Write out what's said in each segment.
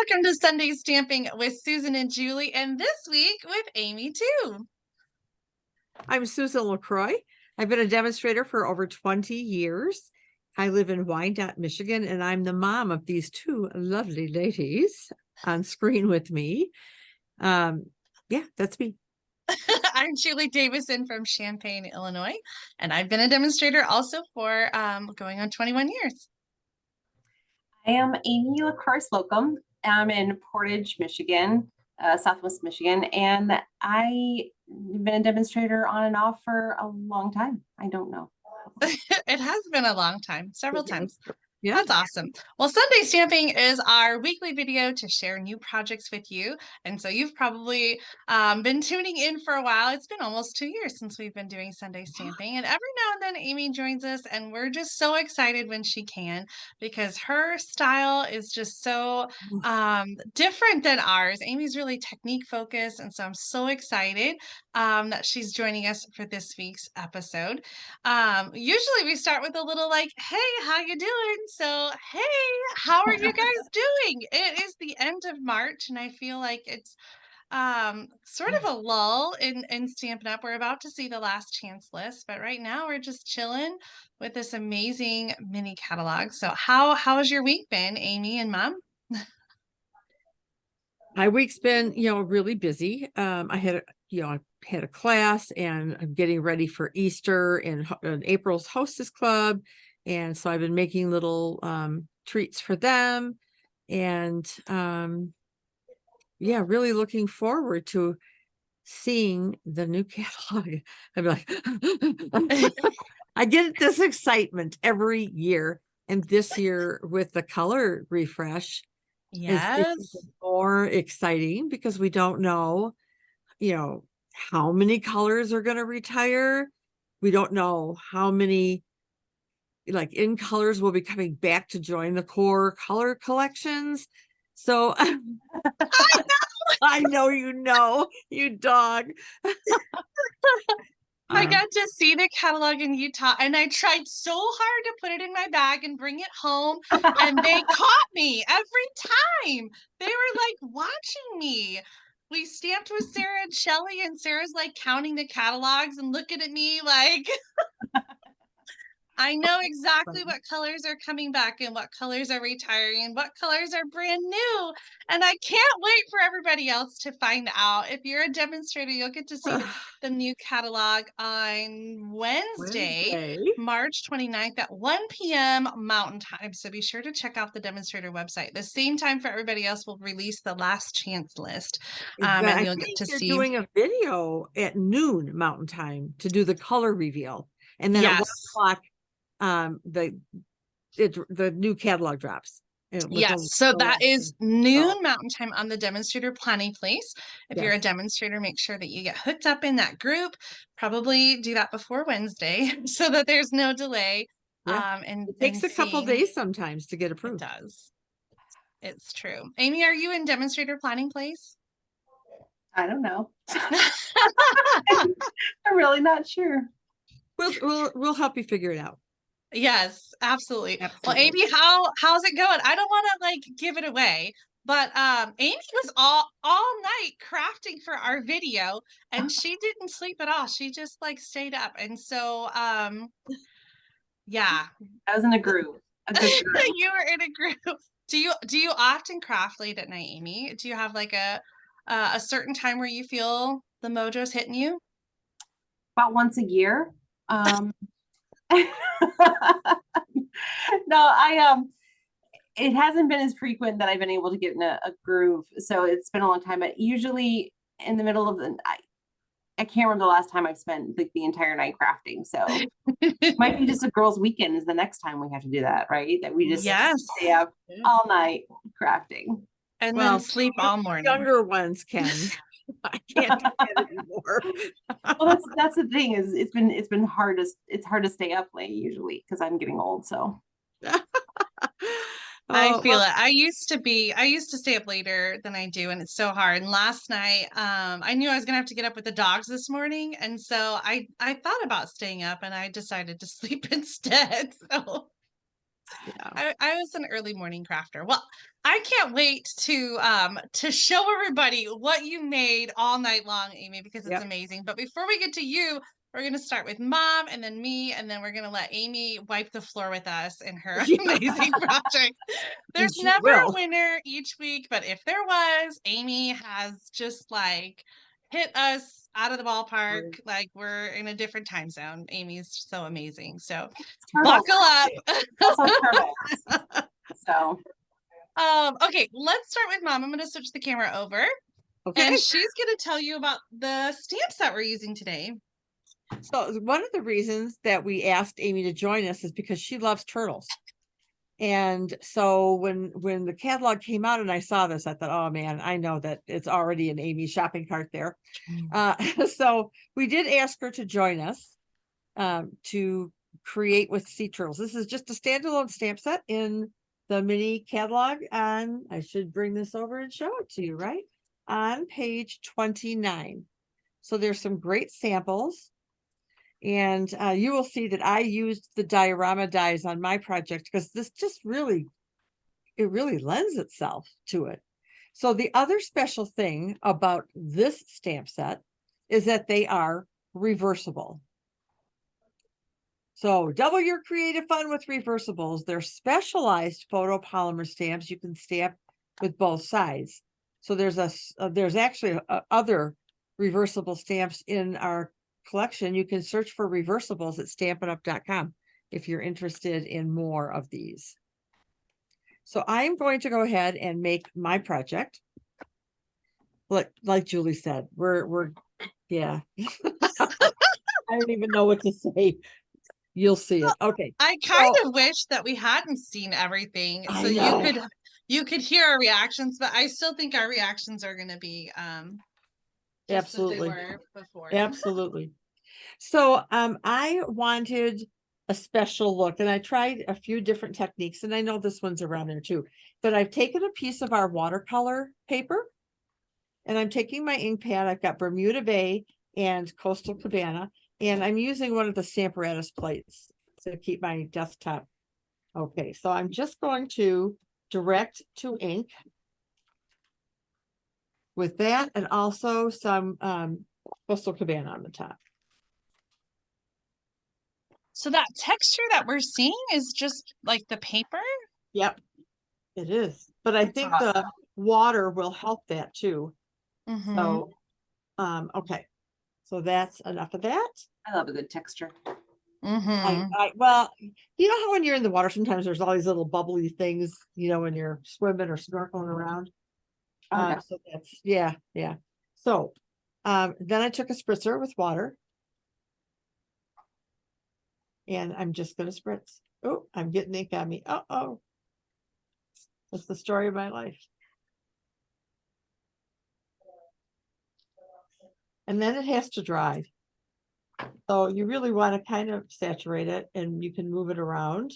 Welcome to Sunday Stamping with Susan and Julie, and this week with Aimee too. I'm Susan LaCroix. I've been a demonstrator for over 20 years. I live in Wyandotte, Michigan, and I'm the mom of these two lovely ladies on screen with me. Yeah, that's me. I'm Juliedavison from Champaign, Illinois, and I've been a demonstrator also for going on 21 years. I am Aimee LaCroix-Slocum. I'm in Portage, Michigan, Southwest Michigan, and I've been a demonstrator on and off for a long time. I don't know. It has been a long time, several times. Yeah. That's awesome. Well, Sunday Stamping is our weekly video to share new projects with you. And so you've probably been tuning in for a while. It's been almost 2 years since we've been doing Sunday Stamping. And every now and then Aimee joins us, and we're just so excited when she can because her style is just so different than ours. Aimee's really technique focused. And so I'm so excited that she's joining us for this week's episode. Usually we start with a little like, hey, how you doing? So, hey, how are you guys doing? It is the end of March, and I feel like it's sort of a lull in Stampin' Up. We're about to see the last chance list, but right now we're just chilling with this amazing mini catalog. So how has your week been, Aimee and Mom? My week's been, really busy. I had a class, and I'm getting ready for Easter and April's Hostess Club. And so I've been making little treats for them. And yeah, really looking forward to seeing the new catalog. I'm like, I get this excitement every year. And this year with the color refresh, it's more exciting because we don't know, how many colors are going to retire. We don't know how many in colors will be coming back to join the core color collections. So I know, you dog. I got to see the catalog in Utah, and I tried so hard to put it in my bag and bring it home, and they caught me every time. They were like watching me. We stamped with Sarah and Shelly, and Sarah's like counting the catalogs and looking at me like I know exactly what colors are coming back and what colors are retiring and what colors are brand new. And I can't wait for everybody else to find out. If you're a demonstrator, you'll get to see the new catalog on Wednesday, March 29th at 1 p.m. Mountain Time. So be sure to check out the demonstrator website. The same time for everybody else, we'll release the last chance list. And you'll get to see. Doing a video at noon Mountain Time to do the color reveal. And then at 1 o'clock, the new catalog drops. Yes, so that is noon Mountain Time on the demonstrator planning place. If you're a demonstrator, make sure that you get hooked up in that group. Probably do that before Wednesday so that there's no delay. And it takes a couple days sometimes to get approved. It does. It's true. Aimee, are you in demonstrator planning place? I don't know. I'm really not sure. We'll help you figure it out. Yes, absolutely. Well, Aimee, how's it going? I don't want to give it away, but Aimee was all night crafting for our video, and she didn't sleep at all. She just stayed up, and so yeah, I was in a group. You were in a group. Do you often craft late at night, Aimee? Do you have a certain time where you feel the mojo's hitting you? About once a year. No, it hasn't been as frequent that I've been able to get in a groove. So it's been a long time, but usually in the middle of the night, I can't remember the last time I've spent the entire night crafting. So it might be just a girls' weekend is the next time we have to do that, right? That we just stay up all night crafting. And then sleep all morning. Younger ones can. I can't do that anymore. Well, that's the thing is it's been hard to stay up late usually because I'm getting old. So I feel it. I used to stay up later than I do, and it's so hard. And last night, I knew I was gonna have to get up with the dogs this morning, and so I thought about staying up, and I decided to sleep instead. So I was an early morning crafter. Well, I can't wait to show everybody what you made all night long, Aimee, because it's amazing. But before we get to you, we're gonna start with Mom and then me, and then we're gonna let Aimee wipe the floor with us in her amazing project. There's never a winner each week, but if there was, Aimee has just like hit us out of the ballpark. Like we're in a different time zone. Aimee's so amazing. So buckle up. Also turtles. So okay, let's start with Mom. I'm gonna switch the camera over. Okay. And she's gonna tell you about the stamps that we're using today. So one of the reasons that we asked Aimee to join us is because she loves turtles. And so when the catalog came out and I saw this, I thought, oh man, I know that it's already an Aimee shopping cart there. So we did ask her to join us to create with sea turtles. This is just a standalone stamp set in the mini catalog. And I should bring this over and show it to you, right? On page 29. So there's some great samples. And you will see that I used the diorama dies on my project because this just really lends itself to it. So the other special thing about this stamp set is that they are reversible. So double your creative fun with reversibles. They're specialized photopolymer stamps. You can stamp with both sides. So there's actually other reversible stamps in our collection. You can search for reversibles at stampinup.com if you're interested in more of these. So I'm going to go ahead and make my project. Like Julie said, we're yeah. I don't even know what to say. You'll see it. Okay. I kind of wish that we hadn't seen everything so you could hear our reactions, but I still think our reactions are going to be just absolutely as they were before. Absolutely. So I wanted a special look, and I tried a few different techniques, and I know this one's around there too, but I've taken a piece of our watercolor paper and I'm taking my ink pad. I've got Bermuda Bay and Coastal Cabana, and I'm using one of the Stamparatus plates to keep my desktop. Okay, so I'm just going to direct to ink with that, and also some Coastal Cabana on the top. So that texture that we're seeing is just like the paper? Yep, it is. But I think the water will help that too. So, okay. So that's enough of that. I love a good texture. Well, you know how when you're in the water, sometimes there's all these little bubbly things, you know, when you're swimming or snorkeling around. So that's, yeah. So, then I took a spritzer with water. And I'm just going to spritz. Oh, I'm getting ink on me. Uh-oh. That's the story of my life. And then it has to dry. So you really want to kind of saturate it, and you can move it around.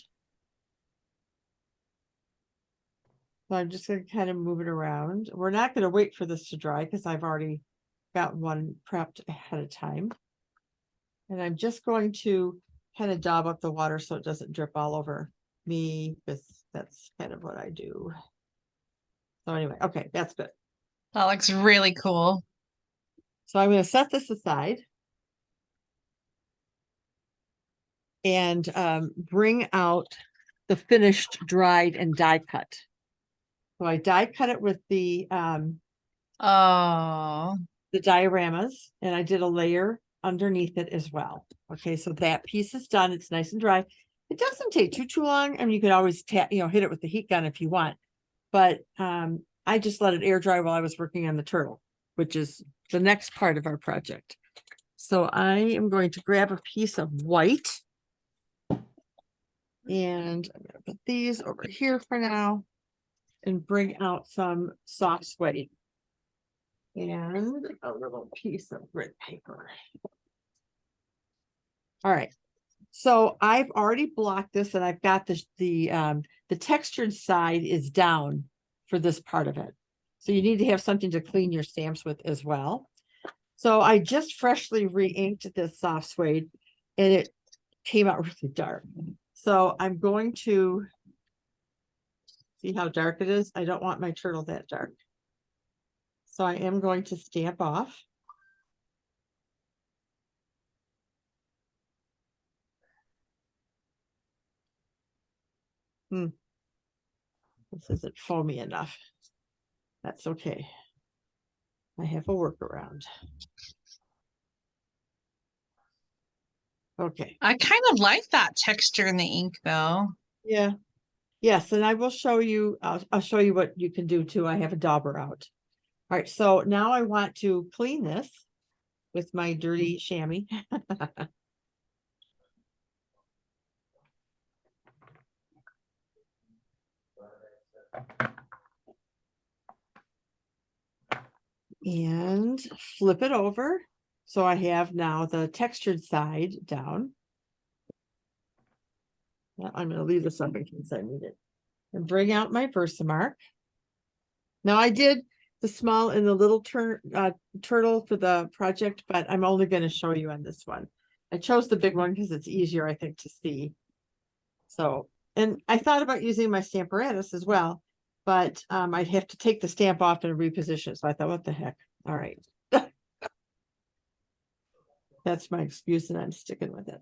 So I'm just going to kind of move it around. We're not going to wait for this to dry because I've already got one prepped ahead of time. And I'm just going to kind of daub up the water so it doesn't drip all over me, because that's kind of what I do. So anyway, okay, that's good. That looks really cool. So I'm going to set this aside and bring out the finished dried and die cut. So I die cut it with the dioramas, and I did a layer underneath it as well. Okay, so that piece is done. It's nice and dry. It doesn't take too long. I mean, you could always hit it with the heat gun if you want, but I just let it air dry while I was working on the turtle, which is the next part of our project. So I am going to grab a piece of white, and I'm going to put these over here for now and bring out some soft suede and a little piece of grit paper. All right, so I've already blocked this, and I've got the textured side is down for this part of it. So you need to have something to clean your stamps with as well. So I just freshly re-inked this soft suede, and it came out really dark. So I'm going to See how dark it is? I don't want my turtle that dark. So I am going to stamp off. This isn't foamy enough. That's okay. I have a workaround. Okay. I kind of like that texture in the ink though. Yeah. Yes, and I will show you, I'll show you what you can do too. I have a dauber out. All right, so now I want to clean this with my dirty chamois. And flip it over. So I have now the textured side down. Now I'm going to leave this up in case I need it. And bring out my Versamark. Now I did the small and the little turtle for the project, but I'm only going to show you on this one. I chose the big one because it's easier, I think, to see. So, and I thought about using my Stamparatus as well, but I'd have to take the stamp off and reposition it. So I thought, what the heck? All right. That's my excuse and I'm sticking with it.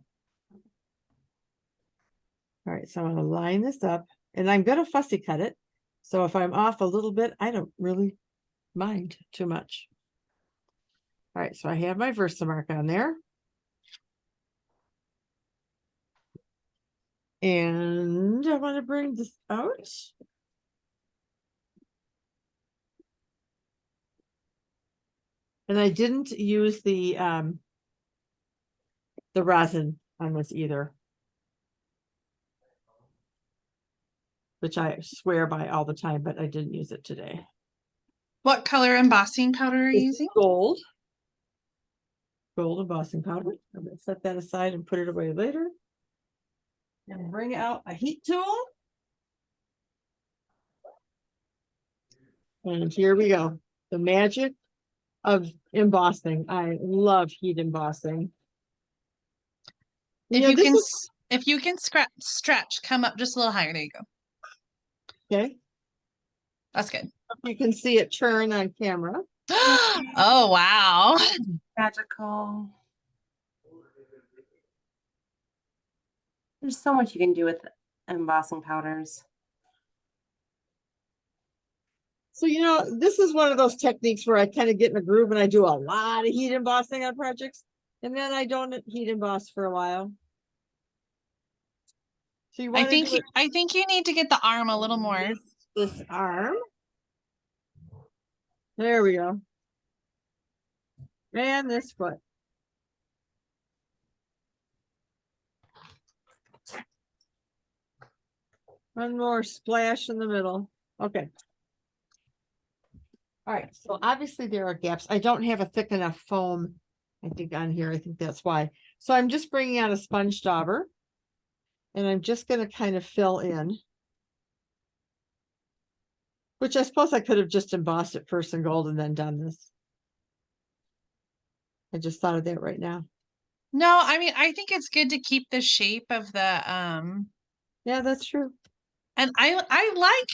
All right, so I'm going to line this up and I'm going to fussy cut it. So if I'm off a little bit, I don't really mind too much. All right, so I have my Versamark on there. And I want to bring this out. And I didn't use the rosin on this either, which I swear by all the time, but I didn't use it today. What color embossing powder are you It's using? gold embossing powder. I'm going to set that aside and put it away later. And bring out a heat tool. And here we go. The magic of embossing. I love heat embossing. If you can stretch, come up just a little higher. There you go. Okay. That's good. You can see it turn on camera. Oh, wow. Magical. There's so much you can do with embossing powders. So, this is one of those techniques where I kind of get in a groove and I do a lot of heat embossing on projects. And then I don't heat emboss for a while. So you want I think you need to get the arm a little more. This arm. There we go. And this foot. One more splash in the middle. Okay. All right. So obviously there are gaps. I don't have a thick enough foam, I think, on here. I think that's why. So I'm just bringing out a sponge dauber. And I'm just going to kind of fill in. Which I suppose I could have just embossed it first in gold and then done this. I just thought of that right now. No, I mean, I think it's good to keep the shape of the Yeah, that's true. And I like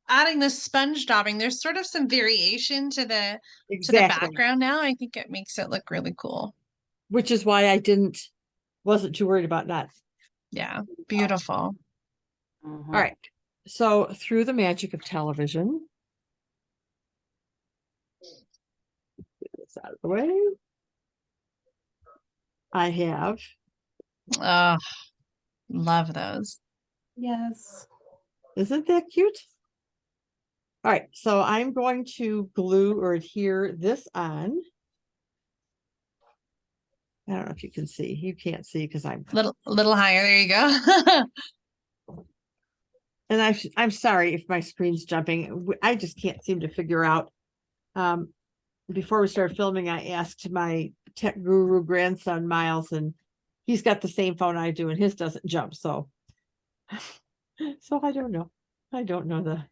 adding the sponge daubing. There's sort of some variation to the background now. I think it makes it look really cool. Which is why I wasn't too worried about that. Yeah, beautiful. All right. So through the magic of television, get this out of the way. I have. Love those. Yes. Isn't that cute? All right. So I'm going to glue or adhere this on. I don't know if you can see. You can't see because I'm little higher. There you go. And I'm sorry if my screen's jumping. I just can't seem to figure out. Before we started filming, I asked my tech guru grandson, Miles, and he's got the same phone I do, and his doesn't jump. So I don't know. I don't know the.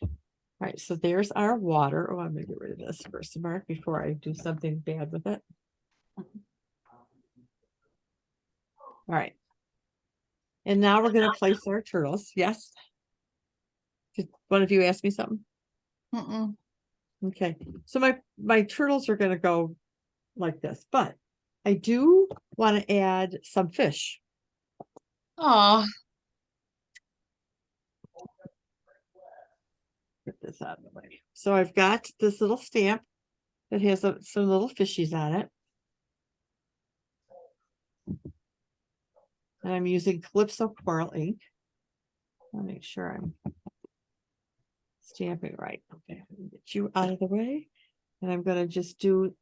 All right, so there's our water. Oh, I'm going to get rid of this Versamark before I do something bad with it. All right. And now we're going to place our turtles. Yes. Did one of you ask me something? Mm-mm. Okay. So my turtles are going to go like this, but I do want to add some fish. Oh, Get this out of the way. So I've got this little stamp that has some little fishies on it. And I'm using Calypso Coral ink. I'll make sure I'm stamping right. Okay, get you out of the way. And I'm going to just do,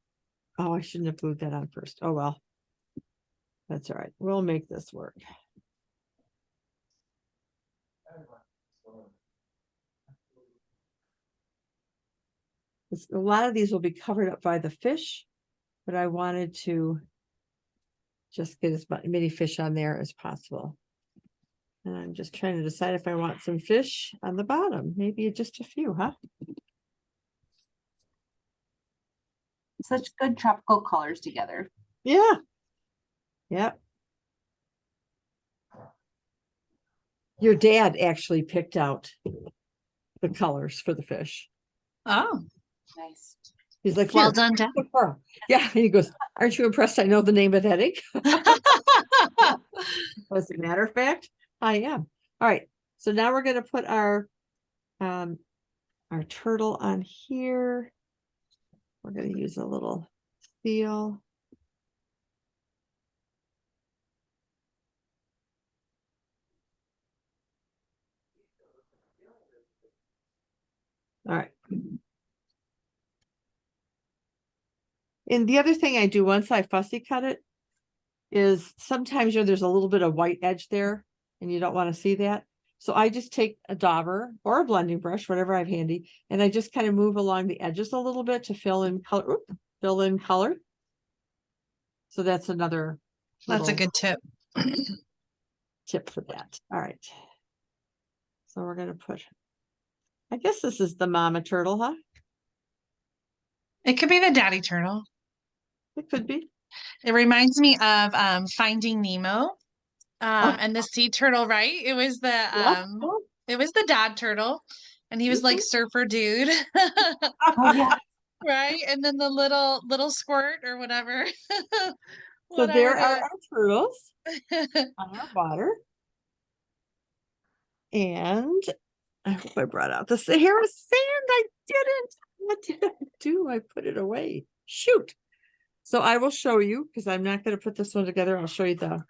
oh, I shouldn't have glued that on first. Oh, well, that's all right. We'll make this work. A lot of these will be covered up by the fish, but I wanted to just get as many fish on there as possible. And I'm just trying to decide if I want some fish on the bottom, maybe just a few, huh? Such good tropical colors together. Yeah. Yep. Your dad actually picked out the colors for the fish. oh, Nice. He's like, well "Here, done, Dad. look, Pearl." Yeah. And he goes, "Aren't you impressed? I know the name of that ink." As a matter of fact, I am. All right. So now we're going to put our turtle on here. We're going to use a little seal. All right. And the other thing I do once I fussy cut it is sometimes, there's a little bit of white edge there and you don't want to see that. So I just take a dauber or a blending brush, whatever I have handy, and I just kind of move along the edges a little bit to fill in color. So that's another That's a good tip. tip for that. All right. So we're going to put, I guess this is the mama turtle, huh? It could be the daddy turtle. It could be. It reminds me of Finding Nemo. Oh. And the sea turtle, right? It was Yeah. the dad turtle, and he was like surfer dude. Oh yeah. Right? And then the little squirt or whatever. So there are Whatever our turtles on our water. And I hope I brought out the Sahara Sand. I didn't. What did I do? I put it away. Shoot. So I will show you, because I'm not going to put this one together. I'll show you the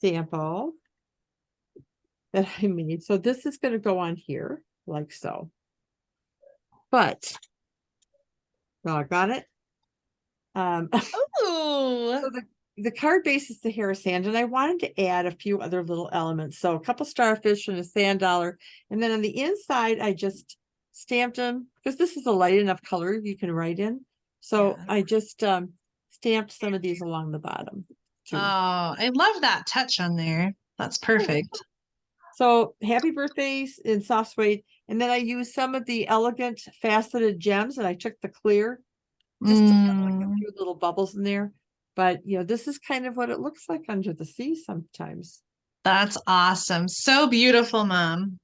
sample that I made. So this is going to go on here like so. But, oh, I got it. Ooh. So the card base is Sahara Sand, and I wanted to add a few other little elements. So a couple starfish and a sand dollar. And then on the inside, I just stamped them, because this is a light enough color you can write in. So Yeah. I just stamped some of these along the bottom too. Oh, I love that touch on there. That's perfect. So happy birthdays in soft suede. And then I used some of the elegant faceted gems, and I took the clear just to put like a few little bubbles in there. But this is kind of what it looks like under the sea sometimes. That's awesome. So beautiful, Mom.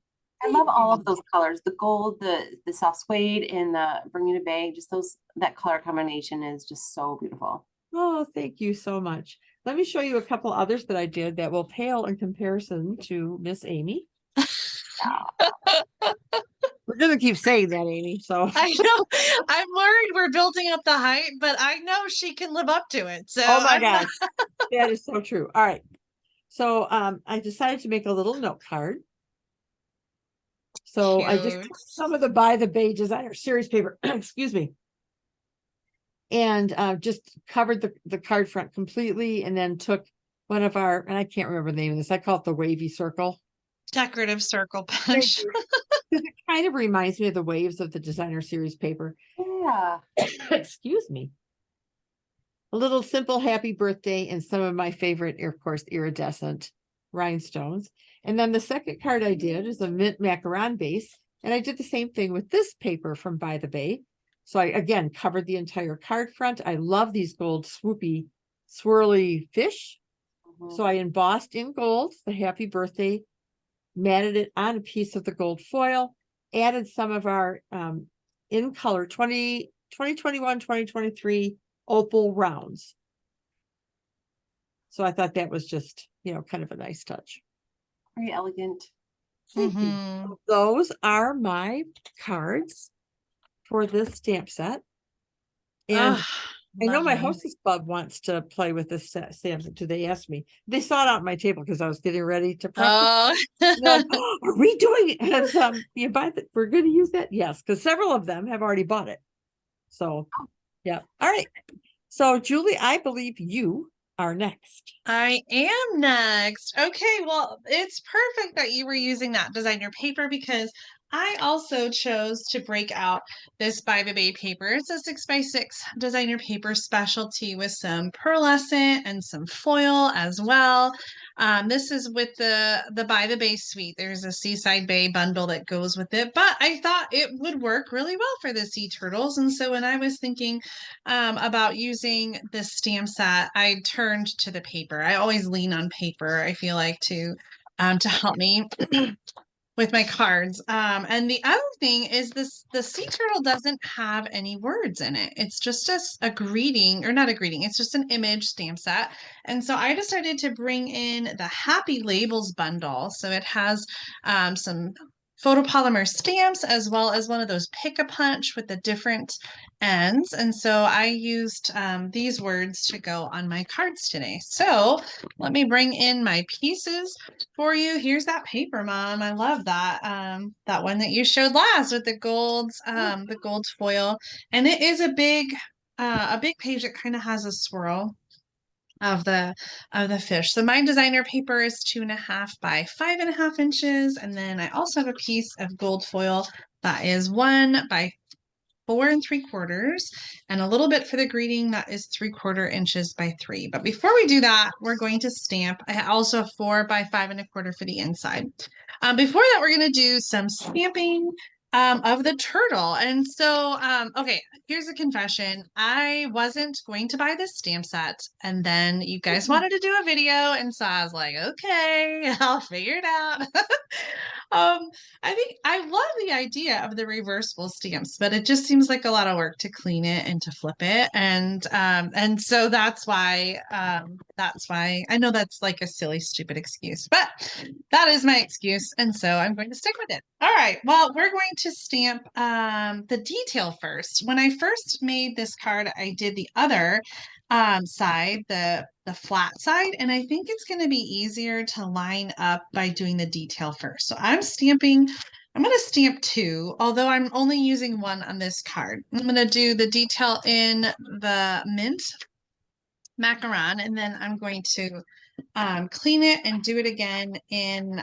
I love all of those colors. The gold, the soft suede, and the Bermuda Bay. Just that color combination is just so beautiful. Oh, thank you so much. Let me show you a couple others that I did that will pale in comparison to Miss Aimee. We're gonna keep saying that, Aimee. So I know. I'm worried we're building up the hype, but I know she can live up to it. So oh my gosh, that is so true. All right. So I decided to make a little note card. So Cute. I just took some of the By the Bay designer series paper, excuse me, and just covered the card front completely, and then took one of our, and I can't remember the name of this, I call it the wavy circle. Decorative circle punch. It kind of reminds me of the waves of the designer series paper. Yeah. Excuse me. A little simple happy birthday and some of my favorite, of course, iridescent rhinestones. And then the second card I did is a mint macaron base. And I did the same thing with this paper from By the Bay. So I, again, covered the entire card front. I love these gold swoopy, swirly fish. So I embossed in gold the happy birthday, matted it on a piece of the gold foil, added some of our in color 2021, 2023 opal rounds. So I thought that was just, kind of a nice touch. Very elegant. Thank you. Those are my cards for this stamp set. And I know my hostess club wants to play with this stamp set. They asked me. They saw it out on my table because I was getting ready to practice. Like, are we doing it? You buy that? We're going to use that? Yes, because several of them have already bought it. So, yeah. All right. So, Julie, I believe you are next. I am next. Okay, well, it's perfect that you were using that designer paper because I also chose to break out this By the Bay paper. It's a 6x6 designer paper specialty with some pearlescent and some foil as well. This is with the By the Bay suite. There's a Seaside Bay bundle that goes with it, but I thought it would work really well for the sea turtles. And so when I was thinking about using this stamp set, I turned to the paper. I always lean on paper, I feel like, to help me with my cards. And the other thing is the sea turtle doesn't have any words in it. It's just a greeting, or not a greeting, it's just an image stamp set. And so I decided to bring in the Happy Labels bundle. So it has some photopolymer stamps as well as one of those pick-a-punch with the different ends. And so I used these words to go on my cards today. So let me bring in my pieces for you. Here's that paper, Mom. I love that. That one that you showed last with the gold foil. And it is a big page that kind of has a swirl of the fish. So my designer paper is 2.5 by 5.5 inches. And then I also have a piece of gold foil that is 1 by 4 3/4, and a little bit for the greeting that is 3/4 inches by 3. But before we do that, we're going to stamp. I also have 4 by 5 1/4 for the inside. Before that, we're going to do some stamping of the turtle. And so, okay, here's a confession. I wasn't going to buy this stamp set, and then you guys wanted to do a video, and so I was like, okay, I'll figure it out. I think I love the idea of the reversible stamps, but it just seems like a lot of work to clean it and to flip it. And so that's why I know that's like a silly, stupid excuse, but that is my excuse. And so I'm going to stick with it. All right. Well, we're going to stamp the detail first. When I first made this card, I did the other side, the flat side, and I think it's going to be easier to line up by doing the detail first. So I'm going to stamp 2, although I'm only using 1 on this card. I'm going to do the detail in the mint macaron, and then I'm going to clean it and do it again in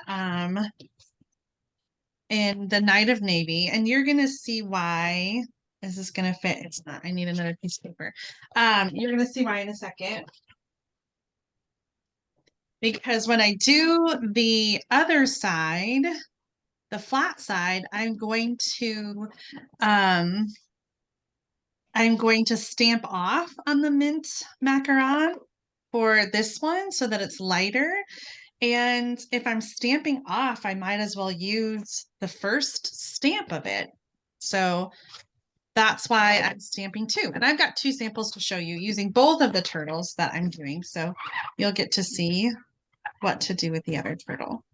the Night of Navy, and you're going to see why. Is this going to fit? It's not. I need another piece of paper. You're going to see why in a second. Because when I do the other side, the flat side, I'm going to stamp off on the mint macaron for this one so that it's lighter. And if I'm stamping off, I might as well use the first stamp of it. So that's why I'm stamping 2. And I've got 2 samples to show you using both of the turtles that I'm doing. So you'll get to see what to do with the other turtle.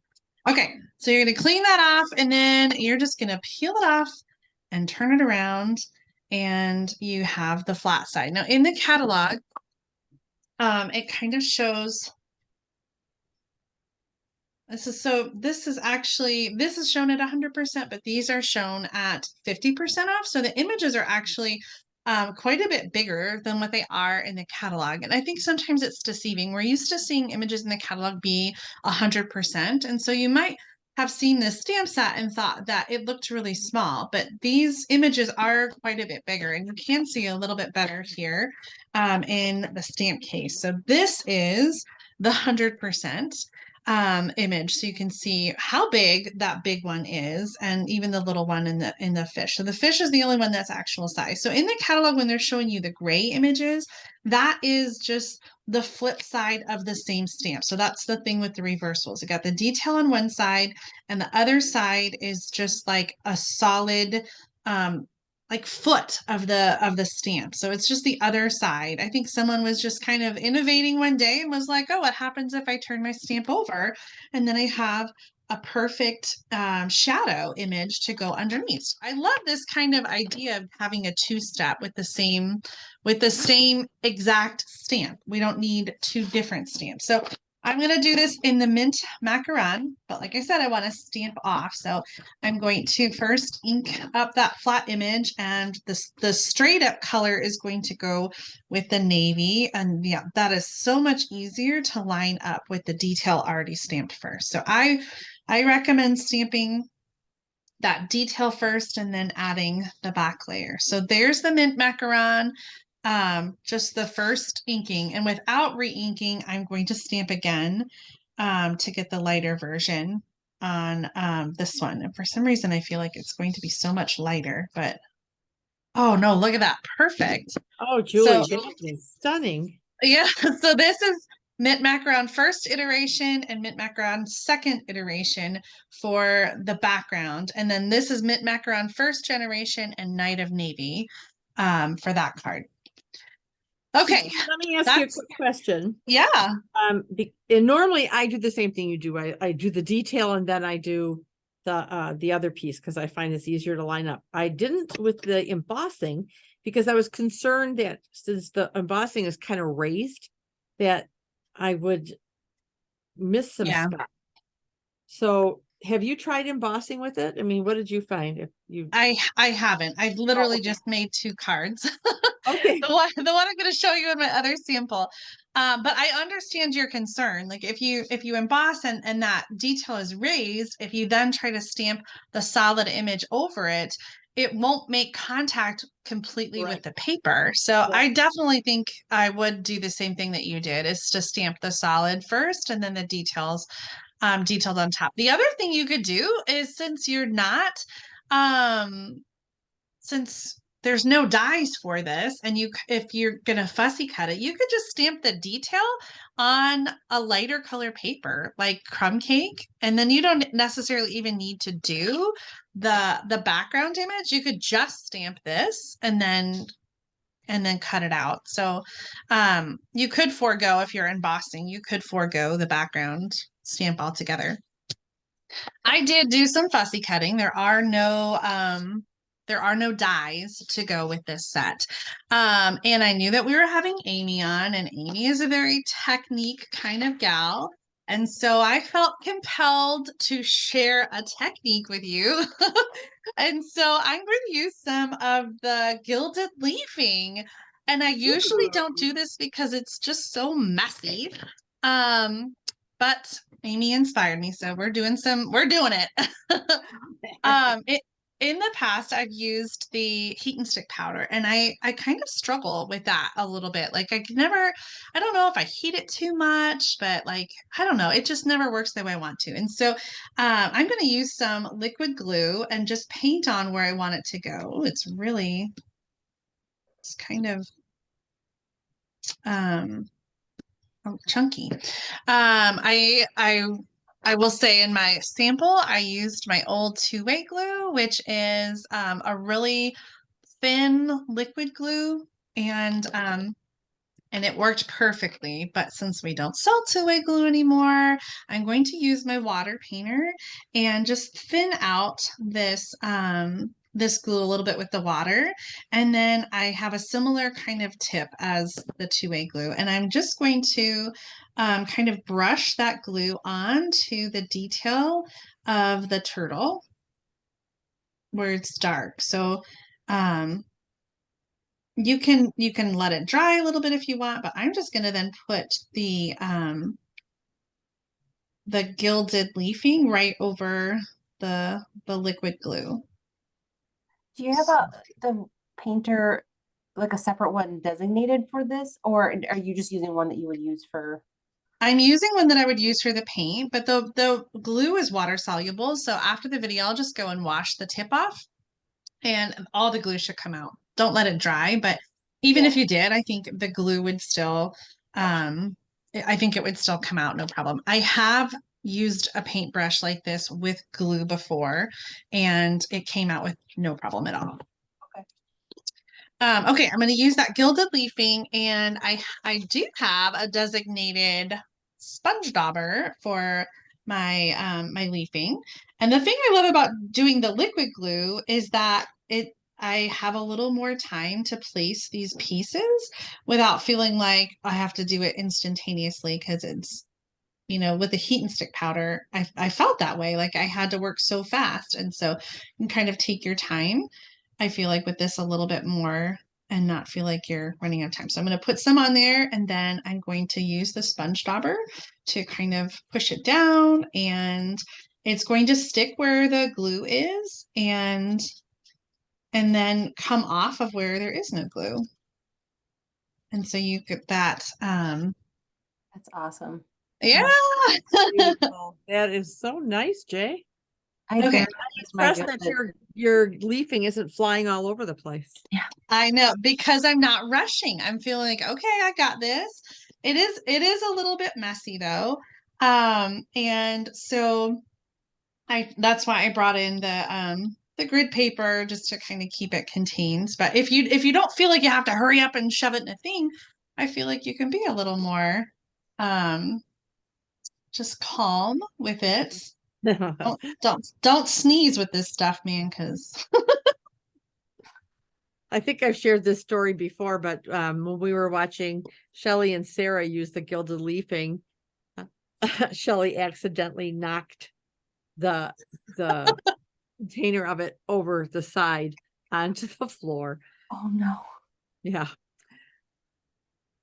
Okay, so you're going to clean that off, and then you're just going to peel it off and turn it around, and you have the flat side. Now in the catalog, it kind of shows this is shown at 100%, but these are shown at 50% off. So the images are actually quite a bit bigger than what they are in the catalog. And I think sometimes it's deceiving. We're used to seeing images in the catalog be 100%. And so you might have seen this stamp set and thought that it looked really small, but these images are quite a bit bigger, and you can see a little bit better here in the stamp case. So this is the 100%. image so you can see how big that big one is, and even the little one in the fish. So the fish is the only one that's actual size. So in the catalog, when they're showing you the gray images, that is just the flip side of the same stamp. So that's the thing with the reversals. You got the detail on one side, and the other side is just like a solid like foot of the stamp. So it's just the other side. I think someone was just kind of innovating one day and was like, oh, what happens if I turn my stamp over and then I have a perfect shadow image to go underneath. So I love this kind of idea of having a two-step with the same exact stamp. We don't need two different stamps. So I'm going to do this in the mint macaron, but like I said, I want to stamp off. So I'm going to first ink up that flat image, and the straight up color is going to go with the navy. And yeah, that is so much easier to line up with the detail already stamped first. So I recommend stamping that detail first and then adding the back layer. So there's the mint macaron. Just the first inking, and without re-inking, I'm going to stamp again to get the lighter version on this one. And for some reason, I feel like it's going to be so much lighter, but oh no, look at that. Perfect. Oh, So Julie, that is stunning. yeah, so this is mint macaron first iteration and mint macaron second iteration for the background. And then this is mint macaron first generation and Night of Navy for that card. Okay, So let me ask you a quick question. Yeah. And normally I do the same thing you do. I do the detail and then I do the other piece because I find it's easier to line up. I didn't with the embossing because I was concerned that since the embossing is kind of raised, that I would miss some stuff. So have you tried embossing with it? I mean, what did you find? If you I haven't. I've literally just made 2 cards. Okay. The one I'm going to show you in my other sample. But I understand your concern. Like if you emboss and that detail is raised, if you then try to stamp the solid image over it, it won't make contact completely with the paper. So I definitely think I would do the same thing that you did, is to stamp the solid first and then the details detailed on top. The other thing you could do is, since you're not since there's no dies for this, and if you're gonna fussy cut it, you could just stamp the detail on a lighter color paper like crumb cake, and then you don't necessarily even need to do the background image. You could just stamp this and then cut it out. So you could forego, if you're embossing, you could forego the background stamp altogether. I did do some fussy cutting. There are no dies to go with this set. And I knew that we were having Aimee on, and Aimee is a very technique kind of gal. And so I felt compelled to share a technique with you. And so I'm going to use some of the gilded leafing. And I usually don't do this because it's just so messy. But Aimee inspired me, so we're doing it. In the past, I've used the heat and stick powder, and I kind of struggle with that a little bit. Like I don't know if I heat it too much, but like, I don't know, it just never works the way I want to. And so I'm going to use some liquid glue and just paint on where I want it to go. It's kind of chunky. I will say in my sample, I used my old two-way glue, which is a really thin liquid glue, and it worked perfectly. But since we don't sell two-way glue anymore, I'm going to use my water painter and just thin out this glue a little bit with the water. And then I have a similar kind of tip as the two-way glue. And I'm just going to kind of brush that glue onto the detail of the turtle where it's dark. So you can let it dry a little bit if you want, but I'm just going to then put the gilded leafing right over the liquid glue. Do you have the painter, like a separate one designated for this, or are you just using one that you would use for? I'm using one that I would use for the paint, but the glue is water soluble. So after the video, I'll just go and wash the tip off and all the glue should come out. Don't let it dry, but even if you did, I think the glue would still, I think it would still come out, no problem. I have used a paintbrush like this with glue before, and it came out with no problem at all. Okay, I'm going to use that gilded leafing, and I do have a designated sponge dauber for my leafing. And the thing I love about doing the liquid glue is that I have a little more time to place these pieces without feeling like I have to do it instantaneously, because it's, you know, with the heat and stick powder, I felt that way. Like I had to work so fast. And so you can kind of take your time. I feel like with this a little bit more and not feel like you're running out of time. So I'm going to put some on there, and then I'm going to use the sponge dauber to kind of push it down, and it's going to stick where the glue is and then come off of where there is no glue. And so you get that. That's awesome. Yeah. That is so nice, Jay. I Okay. barely use my Impressed that your leafing isn't flying all over the place. Yeah. I know, because I'm not rushing. I'm feeling like, okay, I got this. It is a little bit messy though. And so that's why I brought in the grid paper, just to kind of keep it contained. But if you don't feel like you have to hurry up and shove it in a thing, I feel like you can be a little more just calm with it. Don't sneeze with this stuff, man, because I think I've shared this story before, but when we were watching Shelly and Sarah use the gilded leafing, Shelly accidentally knocked the container of it over the side onto the floor. Oh no. Yeah.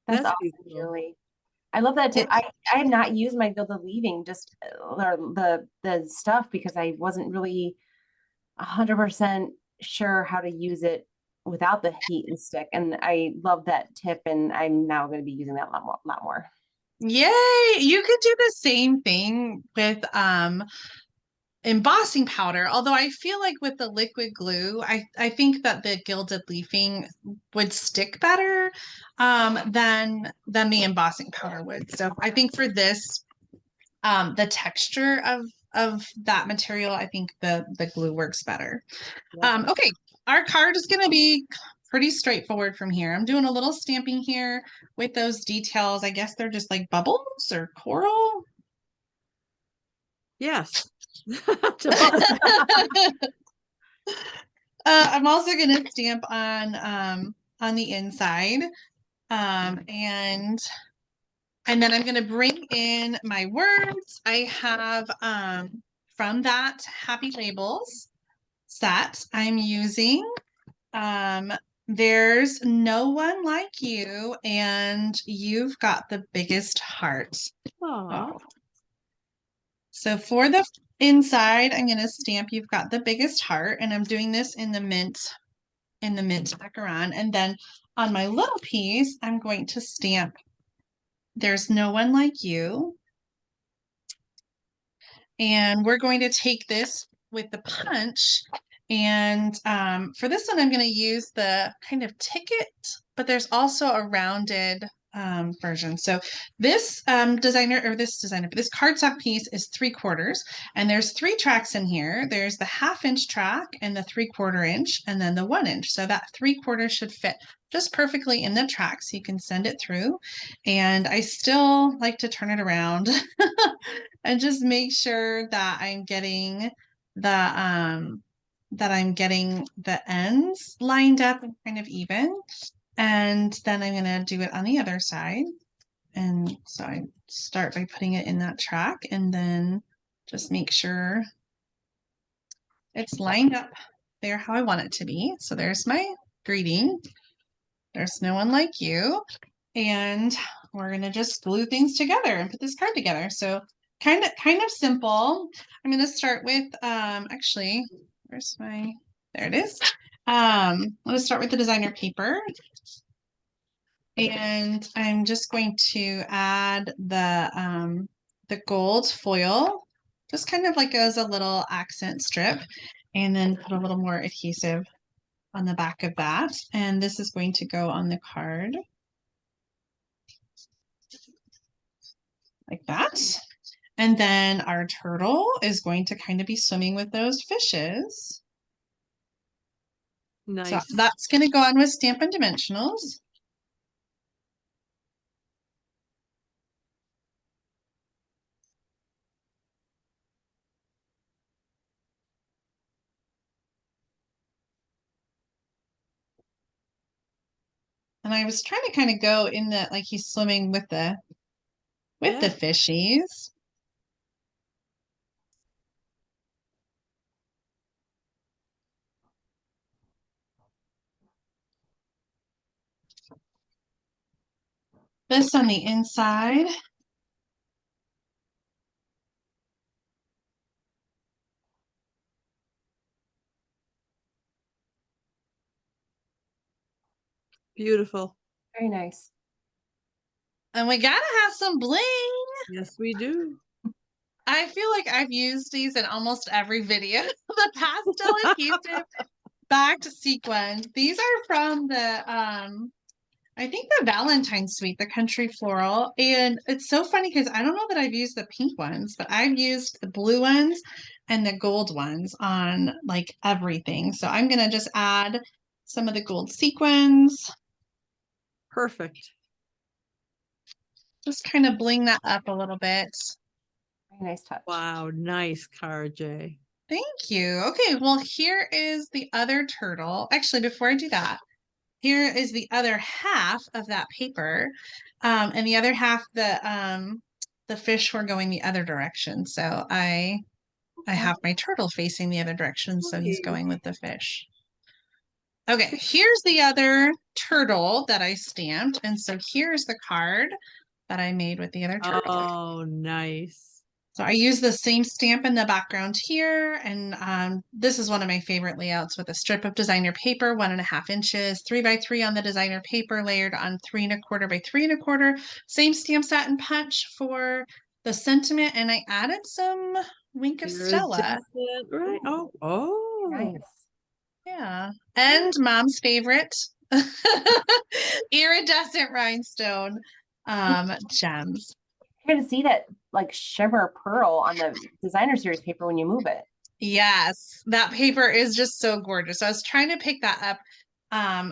That's awesome, beautiful. Julie. I love that tip. I had not used my gilded leaving, just or the stuff, because I wasn't really 100% sure how to use it without the heat and stick. And I love that tip, and I'm now going to be using that a lot more. Yay! You could do the same thing with embossing powder, although I feel like with the liquid glue, I think that the gilded leafing would stick better than the embossing powder would. So I think for this, the texture of that material, I think the glue works better. Yeah. Okay, our card is going to be pretty straightforward from here. I'm doing a little stamping here with those details. I guess they're just like bubbles or coral. Yes. I'm also going to stamp on the inside, and then I'm going to bring in my words. I have from that Happy Labels set, I'm using There's No One Like You, and You've Got the Biggest Heart. Aww. So for the inside, I'm going to stamp You've Got the Biggest Heart, and I'm doing this in the mint macaron. And then on my little piece, I'm going to stamp There's No One Like You. And we're going to take this with the punch. And for this one, I'm going to use the kind of ticket, but there's also a rounded version. So this this cardstock piece is 3/4, and there's 3 tracks in here. There's the 1/2-inch track and the 3/4 inch, and then the 1 inch. So that 3/4 should fit just perfectly in the track, so you can send it through. And I still like to turn it around and just make sure that I'm getting the ends lined up and kind of even. And then I'm going to do it on the other side. And so I start by putting it in that track, and then just make sure it's lined up there how I want it to be. So there's my greeting. There's no one like you. And we're going to just glue things together and put this card together. So kind of simple. I'm going to start with, actually, where's my, there it is. I'm going to start with the designer paper. And I'm just going to add the gold foil, just kind of like as a little accent strip, and then put a little more adhesive on the back of that. And this is going to go on the card like that. And then our turtle is going to kind of be swimming with those fishes. So Nice. that's going to go on with Stampin' Dimensionals. And I was trying to kind of go in that, like he's swimming with the fishies. This on the inside. Beautiful. Very nice. And we gotta have some bling. Yes, we do. I feel like I've used these in almost every video. The pastel adhesive backed sequins. These are from the I think the Valentine Suite, the Country Floral. And it's so funny because I don't know that I've used the pink ones, but I've used the blue ones and the gold ones on like everything. So I'm gonna just add some of the gold sequins. Perfect. Just kind of bling that up a little bit. Very nice touch. Wow, nice card, Jay. Thank you. Okay, well, here is the other turtle. Actually, before I do that, here is the other half of that paper. And the other half, the fish were going the other direction. So I have my turtle facing the other direction, so he's going with the fish. Okay, here's the other turtle that I stamped. And so here's the card that I made with the other turtle. Oh, nice. So I use the same stamp in the background here, and this is one of my favorite layouts with a strip of designer paper, 1.5 inches, 3 by 3 on the designer paper, layered on 3 1/4 by 3 1/4. Same stamp satin punch for the sentiment, and I added some Wink of Stella. Right. Oh, Nice. Yeah, and Mom's favorite, iridescent rhinestone gems. You're gonna see that like shimmer pearl on the designer series paper when you move it. Yes, that paper is just so gorgeous. So I was trying to pick that up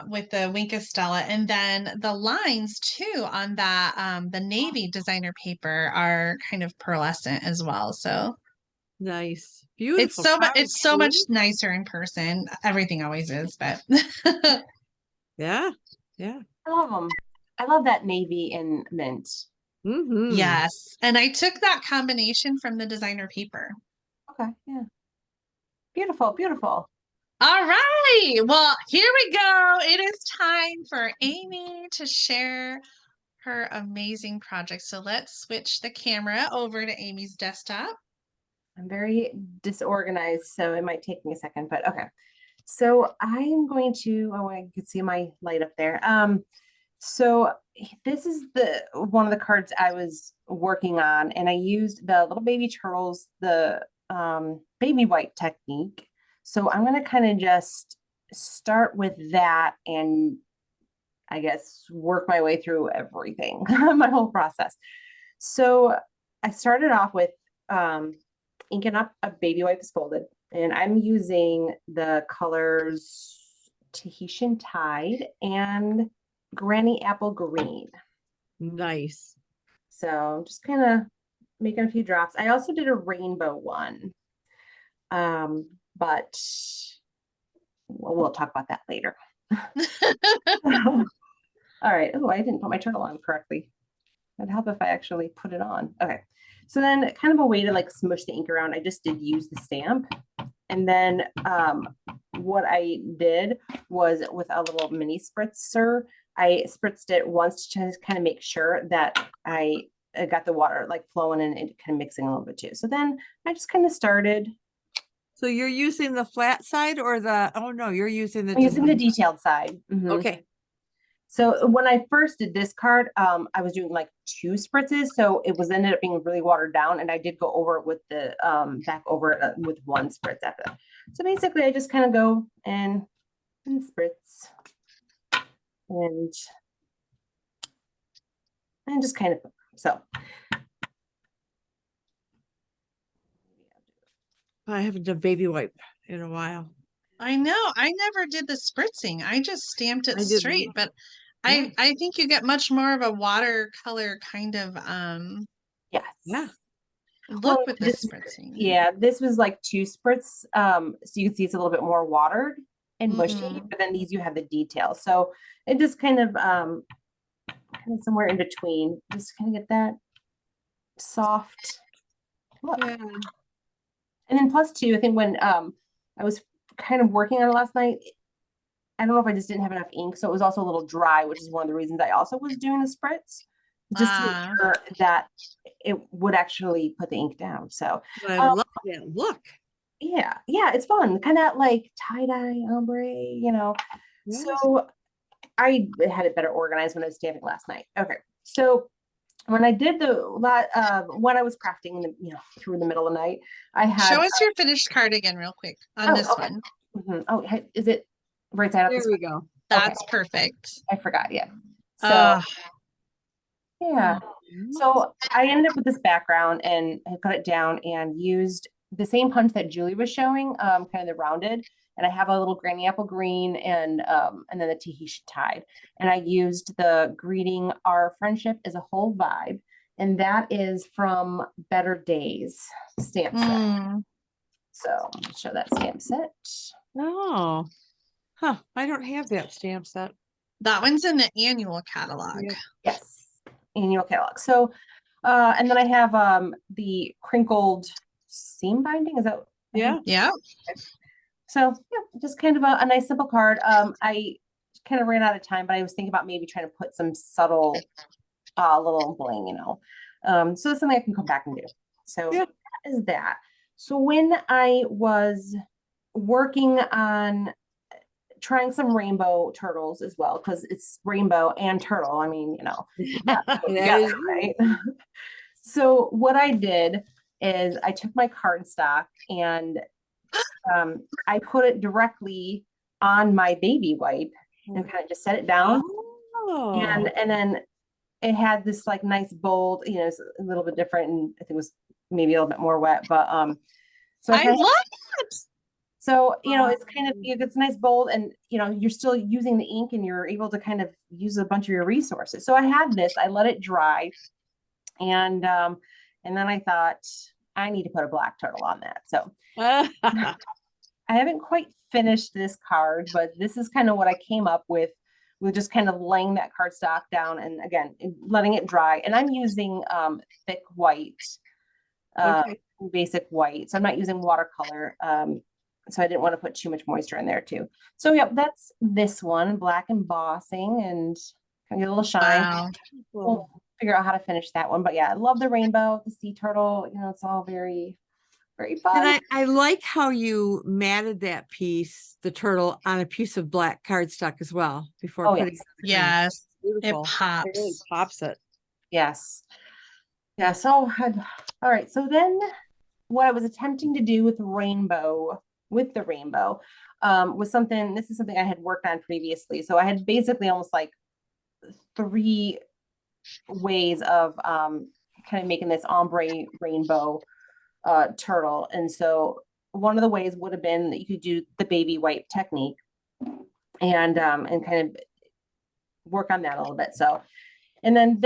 with the Wink of Stella, and then the lines too on that the navy designer paper are kind of pearlescent as well. So nice. Beautiful. it's so much nicer in person. Everything always is, but yeah. Yeah. I love them. I love that navy and mint. Mm-hmm. Yes. And I took that combination from the designer paper. Okay, yeah. Beautiful, beautiful. All right. Well, here we go. It is time for Aimee to share her amazing project. So let's switch the camera over to Aimee's desktop. I'm very disorganized, so it might take me a second, but okay. So I'm going to, oh, I can see my light up there. So this is the one of the cards I was working on, and I used the little baby turtles, the baby white technique. So I'm going to kind of just start with that and I guess work my way through everything, my whole process. So I started off with inking up a baby white Gilded, and I'm using the colors Tahitian Tide and Granny Apple Green. Nice. So I'm just kind of making a few drops. I also did a rainbow one, but we'll talk about that later. All right. Oh, I didn't put my turtle on correctly. It'd help if I actually put it on. Okay. So then kind of a way to like smush the ink around, I just did use the stamp. And then what I did was with a little mini spritzer, I spritzed it once to just kind of make sure that I got the water like flowing and kind of mixing a little bit too. So then I just kind of started. So you're using the flat side or the, oh no, you're using the, I'm using the detailed side. Okay. So when I first did this card, I was doing like 2 spritzes, so it was ended up being really watered down, and I did go over it with the back over it with 1 spritz after that. So basically, I just kind of go and spritz and just kind of so. I haven't done baby wipe in a while. I know. I never did the spritzing. I just stamped it I did straight, but Yeah. I think you get much more of a watercolor kind of Yes. Yeah. look Well, with the this, spritzing. yeah, this was like 2 spritz. So you can see it's a little bit more watered and bushy, Mhm. but then these you have the details. So it just kind of somewhere in between, just kind of get that soft look. Yeah. And then plus 2, I think when I was kind of working on it last night, I don't know if I just didn't have enough ink, so it was also a little dry, which is one of the reasons I also was doing a spritz, just to make sure that it would actually put the ink down. So I love that look. yeah, it's fun, kind of like tie-dye ombre, you know. Yes. So I had it better organized when I was stamping last night. Okay, so when I did when I was crafting in the, through the middle of the night, I had Show us your finished card again real quick on this okay. one. Oh, is it right side up? There we go. That's perfect. I forgot. Yeah. So yeah. Mm-hmm. So I ended up with this background and I cut it down and used the same punch that Julie was showing, kind of the rounded. And I have a little granny apple green and then the Tahitian tide. And I used the greeting, "Our friendship is a whole vibe." And that is from Better Days stamp set. So I'll show that stamp set. Oh, huh. I don't have that stamp set. That one's in the annual catalog. Yeah. Yes, annual catalog. So, and then I have the crinkled seam binding. Is that? Yeah. Yeah. So yeah, just kind of a nice simple card. I kind of ran out of time, but I was thinking about maybe trying to put some subtle little bling, so that's something I can come back and do. So Yeah. that is that. So when I was working on trying some rainbow turtles as well, because it's rainbow and turtle. I mean, together, right? So what I did is I took my cardstock and I put it directly on my baby wipe and kind of just set it down. Oh. And then it had this like nice bold, it's a little bit different, and I think it was maybe a little bit more wet, but so I love it. So, it's kind of, it's nice bold, and, you're still using the ink and you're able to kind of use a bunch of your resources. So I had this, I let it dry, and then I thought I need to put a black turtle on that. So I haven't quite finished this card, but this is kind of what I came up with just kind of laying that cardstock down and again, letting it dry. And I'm using thick white, basic white. So I'm not using watercolor. So I didn't want to put too much moisture in there too. So yep, that's this one, black embossing, and kind of get a little shine. Wow. We'll figure out how to finish that one. But yeah, I love the rainbow, the sea turtle, it's all very, very fun. And I like how you matted that piece, the turtle, on a piece of black cardstock as well before putting it. Yes. Beautiful. It pops. It really pops it. Yes. Yeah. So all right. So then what I was attempting to do with the rainbow was something, this is something I had worked on previously. So I had basically almost like 3 ways of kind of making this ombre rainbow turtle. And so one of the ways would have been that you could do the baby wipe technique and kind of work on that a little bit. So, and then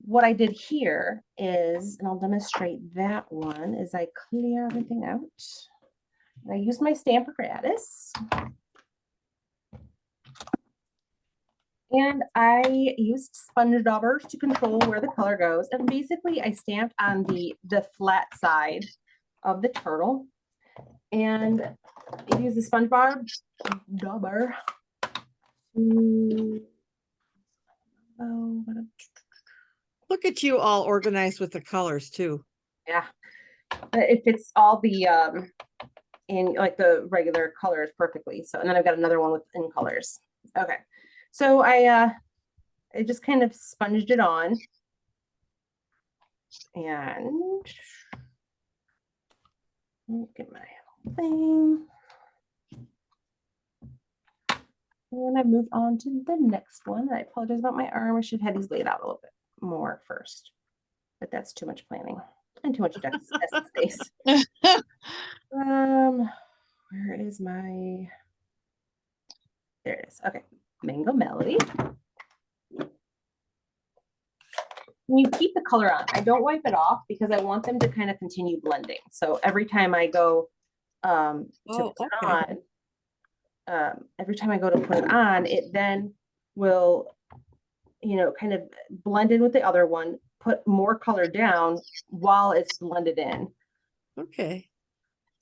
what I did here is, and I'll demonstrate that one, is I clear everything out. I use my stamp apparatus. And I used sponge daubers to control where the color goes. And basically I stamped on the flat side of the turtle. And I use the sponge dauber. Look at you all organized with the colors too. Yeah. It fits all the in like the regular colors perfectly. So, and then I've got another one in colors. Okay. So I just kind of sponged it on. And get my thing. And I moved on to the next one. I apologize about my arm. I should have these laid out a little bit more first, but that's too much planning and too much desk space. Where is my? There it is. Okay, Mango Melody. And you keep the color on. I don't wipe it off because I want them to kind of continue blending. So every time I go to put it on, every time I go to put it on, it then will, you know, kind of blend in with the other one, put more color down while it's blended in. Okay.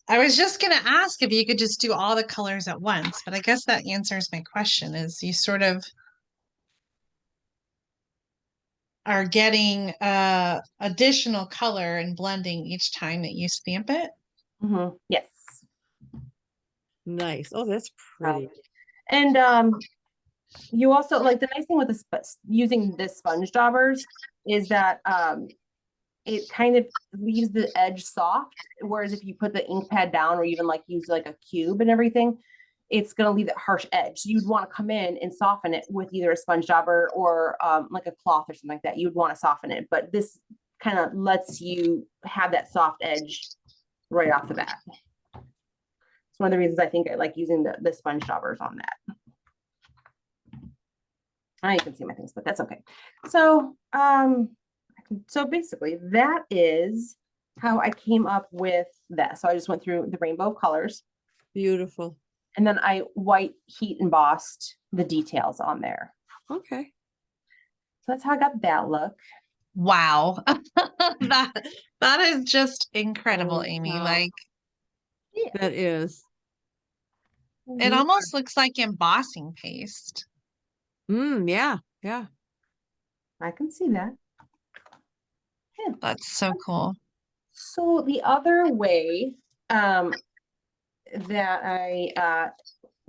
I was just going to ask if you could just do all the colors at once, but I guess that answers my question is you sort of are getting additional color and blending each time that you stamp it. Mm-hmm. Yes. Nice. Oh, that's pretty. And you also, like, the nice thing with this using this sponge daubers is that it kind of leaves the edge soft, whereas if you put the ink pad down or even like use like a cube and everything, it's going to leave that harsh edge. So you'd want to come in and soften it with either a sponge dauber or like a cloth or something like that. You'd want to soften it, but this kind of lets you have that soft edge right off the bat. It's one of the reasons I think I like using the sponge daubers on that. You can see my things, but that's okay. So so basically that is how I came up with that. So I just went through the rainbow of colors. Beautiful. And then I white heat embossed the details on there. Okay. So that's how I got that look. Wow. that is just incredible, Oh, Aimee. wow. Like, Yeah. That is. it almost looks like embossing paste. Yeah. Yeah. I can see that. Yeah. That's so cool. So the other way that I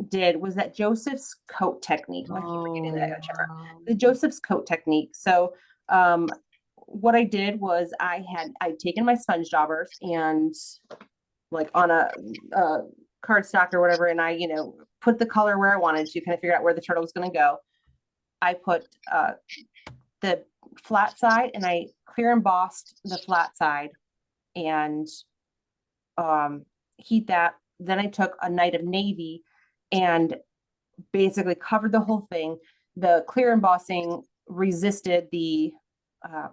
did was that Joseph's coat technique. I keep forgetting that I gotta check out. The Joseph's coat technique. So what I did was I'd taken my sponge daubers and like on a cardstock or whatever, and I, you know, put the color where I wanted to, kind of figure out where the turtle was going to go. I put the flat side and I clear embossed the flat side and heat that. Then I took a night of navy and basically covered the whole thing. The clear embossing resisted the Oh.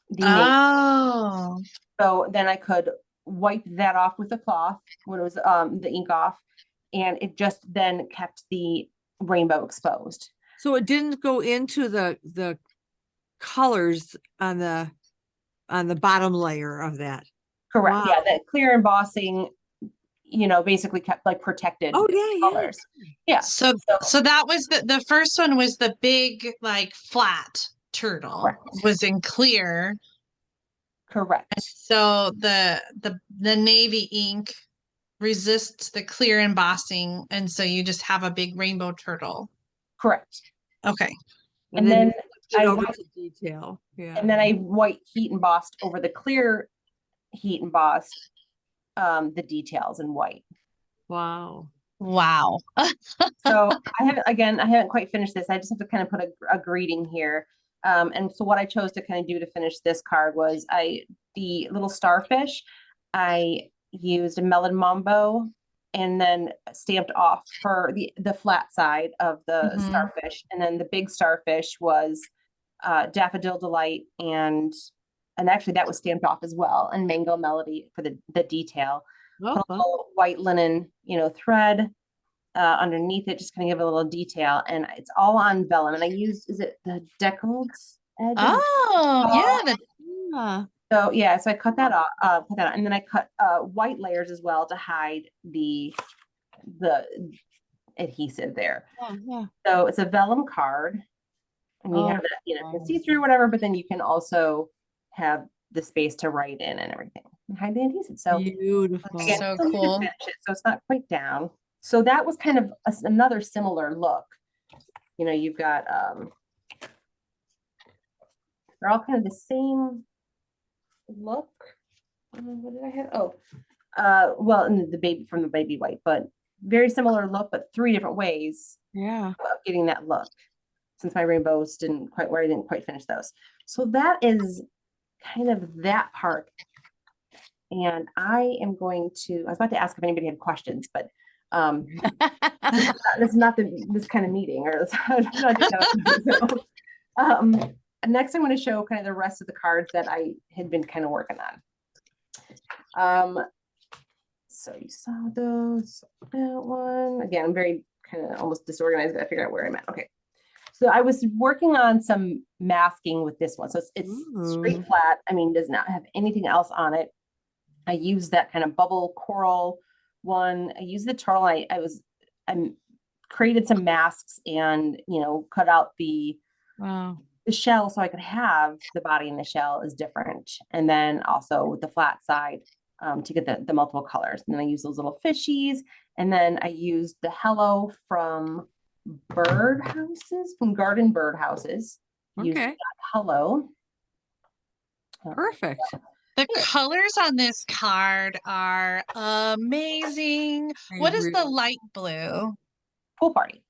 navy. So then I could wipe that off with a cloth when it was the ink off, and it just then kept the rainbow exposed. So it didn't go into the colors on the bottom layer of that. Correct. Wow. Yeah, that clear embossing, you know, basically kept like protected. Oh yeah, colors. Yeah. So that was the first one was the big like flat turtle. Correct. Was in clear. Correct. And so the navy ink resists the clear embossing, and so you just have a big rainbow turtle. Correct. Okay. And then I over to detail. Yeah. And then I white heat embossed over the clear heat embossed the details in white. Wow. Wow. So I haven't quite finished this. I just have to kind of put a greeting here. And so what I chose to kind of do to finish this card was the little starfish, I used a melon mambo and then stamped off for the flat side of the starfish. And then the big starfish was Daffodil Delight, and actually that was stamped off as well, and Mango Melody for the detail. Put a little white linen, you know, thread underneath it, just kind of give a little detail, and it's all on vellum. And I used, is it the deckled edge? Oh, yeah. So yeah, so I cut that off, and then I cut white layers as well to hide the adhesive there. Oh, yeah. So it's a vellum card, and you have that, you know, you can see through whatever, but then you can also have the space to write in and everything and hide the adhesive. So beautiful. Again, so cool. So it's not quite down. So that was kind of another similar look. You know, you've got, they're all kind of the same look. What did I have? Oh, well, and the baby from the baby white, but very similar look, but 3 different ways Yeah. of getting that look. Since my rainbows didn't quite, where I didn't quite finish those. So that is kind of that part. And I am going to, I was about to ask if anybody had questions, but this is not this kind of meeting, or next I'm going to show kind of the rest of the cards that I had been kind of working on. So you saw those, that one. Again, I'm very kind of almost disorganized, but I figured out where I'm at. Okay. So I was working on some masking with this one. So it's straight flat. I mean, does not have anything else on it. I used that kind of bubble coral one. I used the turtle. I created some masks and, you know, cut out the shell so I could have the body and the shell is different. And then also with the flat side to get the multiple colors. And then I used those little fishies. And then I used the hello from garden bird houses. Okay. Hello. Perfect. The colors on this card are amazing. What is the light blue? Pool party.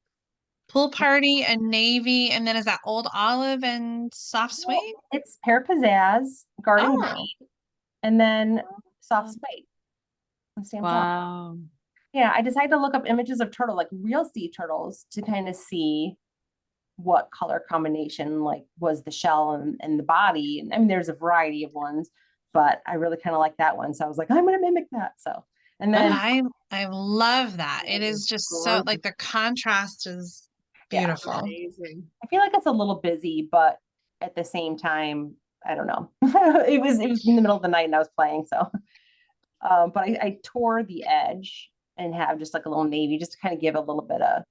Pool party and navy, and then is that old olive and soft suede? It's pear pizzazz, garden green, and then soft suede. Wow. Yeah, I decided to look up images of turtle, like real sea turtles, to kind of see what color combination like was the shell and the body. And I mean, there's a variety of ones, but I really kind of like that one. So I was like, I'm gonna mimic that. So and then I love that. It is just so like the contrast is beautiful. Amazing. I feel like it's a little busy, but at the same time, I don't know. it was in the middle of the night and I was playing. So but I tore the edge and have just like a little navy just to kind of give a little bit of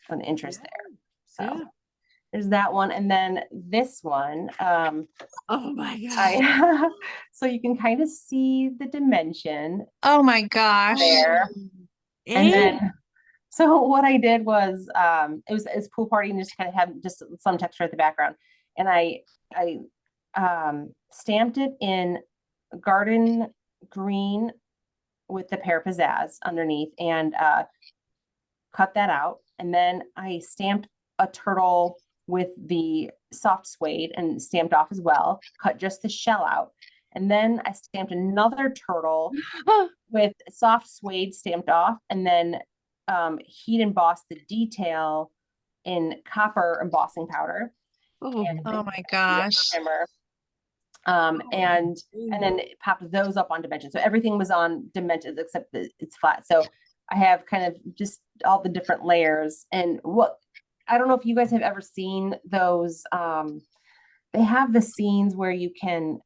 an interest there. So there's that one. And then this one, oh my God. So you can kind of see the dimension. Oh my gosh. There. And then, so what I did was, it's pool party and just kind of have just some texture at the background. And I stamped it in garden green with the pear pizzazz underneath and cut that out. And then I stamped a turtle with the soft suede and stamped off as well, cut just the shell out. And then I stamped another turtle with soft suede stamped off, and then heat embossed the detail in copper embossing powder. Oh my gosh. And then popped those up on dimensions. So everything was on dimensions except that it's flat. So I have kind of just all the different layers. And what I don't know if you guys have ever seen those. They have the scenes where you can,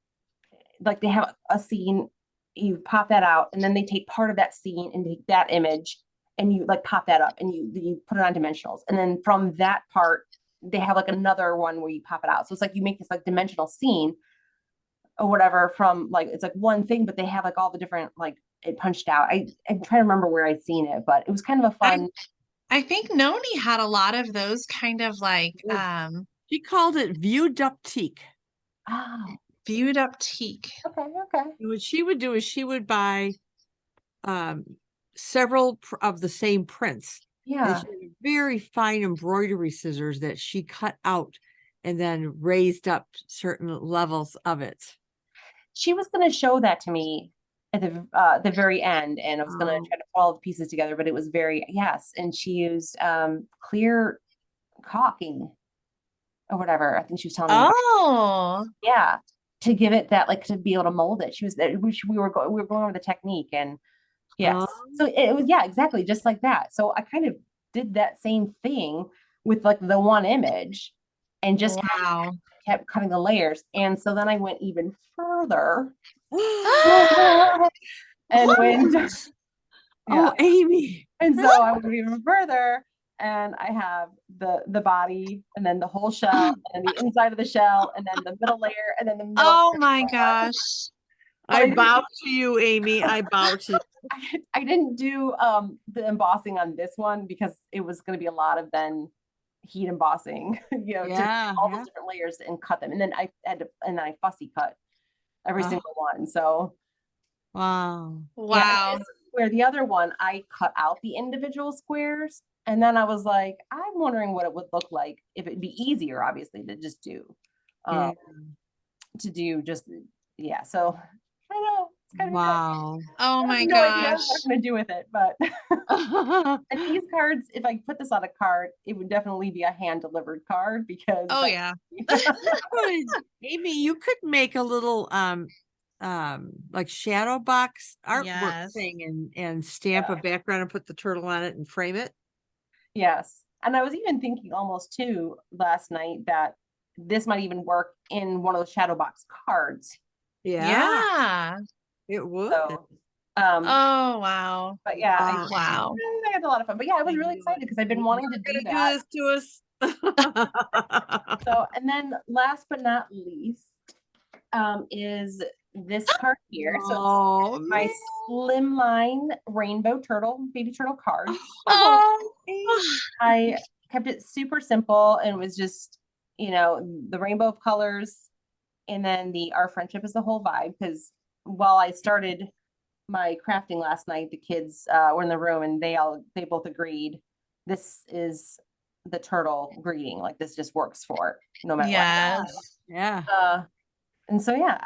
like, they have a scene, you pop that out, and then they take part of that scene and take that image, and you like pop that up, and you put it on dimensionals, and then from that part, they have like another one where you pop it out. So it's like you make this like dimensional scene or whatever from like it's like one thing, but they have like all the different like it punched out. I'm trying to remember where I'd seen it, but it was kind of a fun. I think Noni had a lot of those kind of like she called it vue d'optique. Vue d'optique. Okay. And what she would do is she would buy several of the same prints. Yeah. She had very fine embroidery scissors that she cut out and then raised up certain levels of it. She was going to show that to me at the very end, and I was going to try to put all the pieces together, but it was and she used clear caulking or whatever. I think she was telling me. To give it that, like, to be able to mold it. We were going over the technique, and so it was exactly just like that. So I kind of did that same thing with like the one image and just kept cutting the layers. And so then I went even further and went Aimee. And so I went even further, and I have the body, and then the whole shell, and the inside of the shell, and then the middle layer, and then the middle Oh my gosh. I bow to you, Aimee. I bow to you. I didn't do the embossing on this one because it was going to be a lot of then heat embossing, to Yeah, all yeah. those different layers and cut them. And then I fussy cut every Oh, single one. So wow. yeah, and Wow. where the other one, I cut out the individual squares. And then I was like, I'm wondering what it would look like if it'd be easier, obviously, to just do, Yeah. um, just, yeah. So I know it's kind of exciting. Wow. Oh I have my no idea what gosh. I'm going to do with it, but and these cards, if I put this on a card, it would definitely be a hand delivered card because Oh yeah. Aimee, you could make a little like shadow box artwork Yes. thing and stamp a background and put the turtle on it and frame it. yes. And I was even thinking almost too last night that this might even work in one of those shadow box cards. Yeah, Yeah. it would. So, Oh wow. but yeah, Wow. Wow. I had a lot of fun. But yeah, I was I really knew excited it. because I've been You wanting to were do gonna that. do this to us. So, and then last but not least, is this card here. So it's Oh my man. slimline rainbow turtle, baby turtle card. Oh, Oh. I kept it super simple and was just, the rainbow of colors and then our friendship is the whole vibe. Because while I started my crafting last night, the kids were in the room and they both agreed this is the turtle greeting. Like this just works for no matter what. Yes. yeah. And so yeah,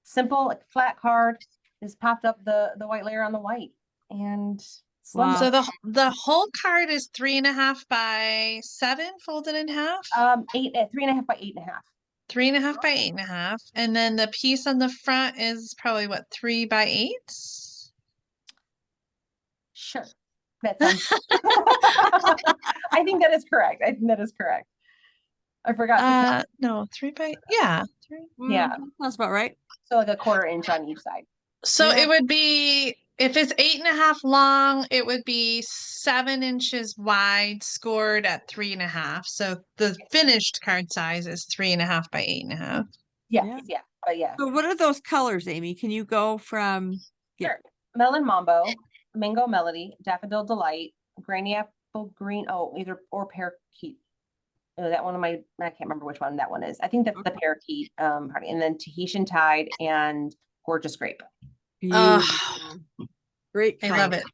simple like flat card just popped up the white layer on the white and slim. Wow. So the whole card is 3.5 by 7 folded in half. 3.5 by 8.5. 3.5 by 8.5. And then the piece on the front is probably what, 3 by 8? Sure. That sounds I think that is correct. I forgot to No, 3 by, yeah. 3. yeah. That's about right. So like a 1/4 inch on each side. So Yeah. it would be, if it's 8.5 long, it would be 7 inches wide, scored at 3.5. So the finished card size is 3.5 by 8.5. Yes, yeah. But yeah. So what are those colors, Aimee? Can you go from Sure. Melon Mambo, Mango Melody, Daffodil Delight, Granny Apple Green, or Parakeet. That one I can't remember which one that one is. I think that's the Parakeet party. And then Tahitian Tide and Gorgeous Grape. Oh, great I love it.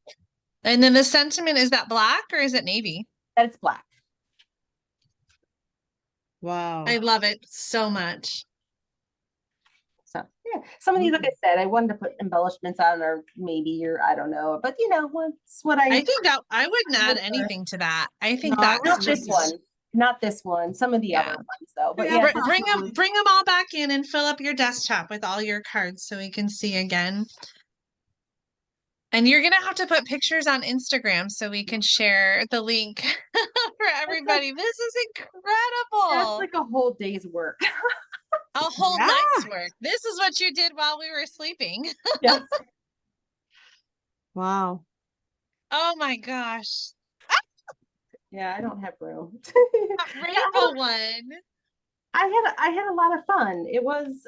And then the sentiment, is that black or is it navy? That it's black. Wow. Oh. I love it so much. So yeah, some of these, like I said, I wanted to put embellishments on, or I don't know, but what's what I think that I wouldn't add anything to that. I think No, that's not this one. Not this one. Some of the Yeah. other ones though. But Yeah, yeah, bring them all back in and fill up your desktop with all your cards so we can see again. And you're gonna have to put pictures on Instagram so we can share the link for everybody. This is that's incredible. like a whole day's work. A whole Yeah. night's work. This is what you did while we were sleeping. Yes. Wow. Oh my gosh. Yeah, I don't have room. That rainbow one. I had a lot of fun. It was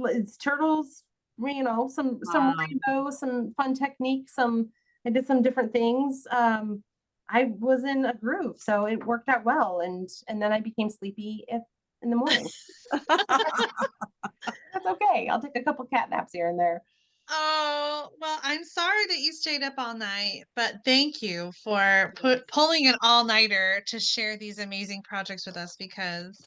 it's turtles, some Wow. rainbow, some fun techniques, I did some different things. I was in a groove, so it worked out well, and then I became sleepy in the morning. That's okay. I'll take a couple cat naps here and there. Oh, well, I'm sorry that you stayed up all night, but thank you for pulling an all-nighter to share these amazing projects with us because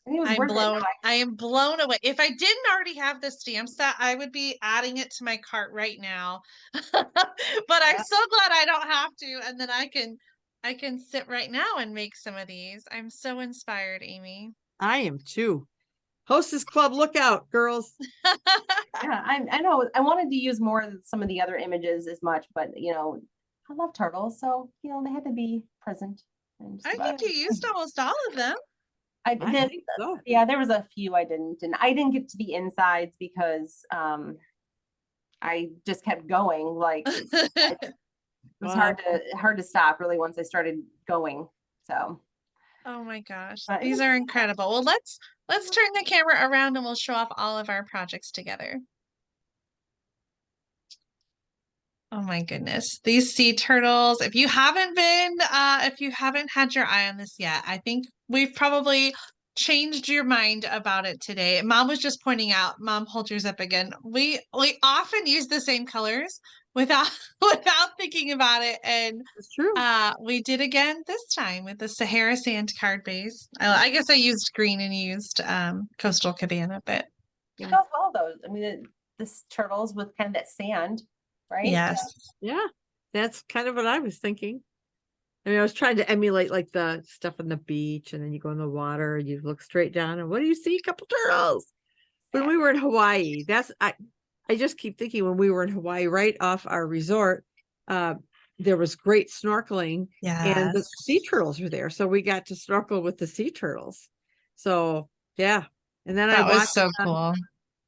I think it was worth it. I am blown away. If I didn't already have the stamp set, I would be adding it to my cart right now. But I'm so glad I don't have to, and then I can sit right now and make some of these. I'm so inspired, Aimee. I am too. Hostess Club, look out, girls. Yeah, I know. I wanted to use more of some of the other images as much, but I love turtles, so they had to be present. I think you used almost all of them. I did. think so. Yeah, there was a few I didn't, and I didn't get to the insides because I just kept going. Like it was hard to stop really once I started going. So. Oh my gosh, these are incredible. Well, let's turn the camera around and we'll show off all of our projects together. Oh my goodness. These sea turtles. If you haven't had your eye on this yet, I think we've probably changed your mind about it today. Mom was just pointing out, Mom, hold yours up again. We often use the same colors without without thinking about it. And It's true. we did again this time with the Sahara Sand card base. I guess I used green and you used Coastal Cabana, but It goes well though. I mean, this turtles with kind of that sand, right? yes. Yeah, that's kind of what I was thinking. I mean, I was trying to emulate like the stuff on the beach, and then you go in the water, you look straight down, and what do you see? A couple turtles. When we were in Hawaii, I just keep thinking when we were in Hawaii, right off our resort, there was great snorkeling, and the Yes. sea turtles were there, so we got to snorkel with the sea turtles. So yeah, and then I That was watched so them cool.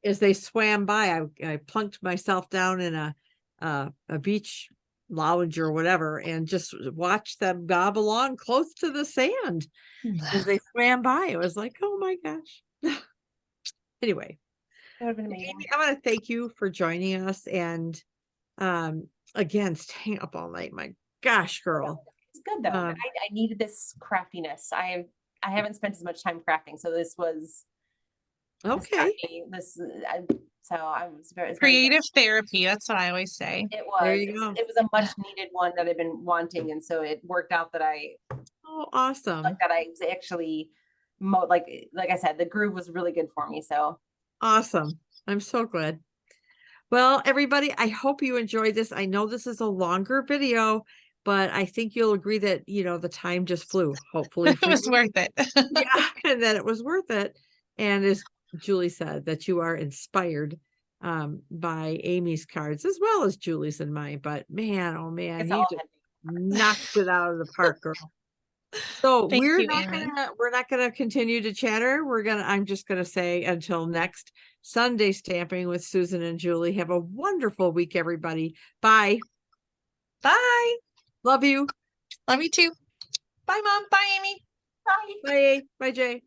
as they swam by. I plunked myself down in a beach lounge or whatever, and just watched them bob along close to the sand as they swam by. It was like, oh my gosh. Anyway, That would have been amazing. Aimee, I want to thank you for joining us, and again, staying up all night. My gosh, girl. It's good though. I needed this craftiness. I haven't spent as much time crafting, so this was Okay. so I was very Creative therapy. That's what I always say. It There was. you go. It was a much needed one that I've been wanting, and so it worked out that I Oh, awesome. was actually like I said, the groove was really good for me. So Awesome. I'm so glad. Well, everybody, I hope you enjoyed this. I know this is a longer video, but I think you'll agree that, the time just flew, hopefully. It was worth it. Yeah, and that it was worth it. And as Julie said, that you are inspired by Aimee's cards as well as Julie's and mine. But man, oh man, it's you all just knocked it out of the park, girl. So Thank we're you, not Aimee. gonna continue to chatter. I'm just gonna say until next Sunday stamping with Susan and Julie. Have a wonderful week, everybody. Bye. Bye. Love you. Love you too. Bye, Mom. Bye, Aimee. Bye. Bye. Bye, Jay.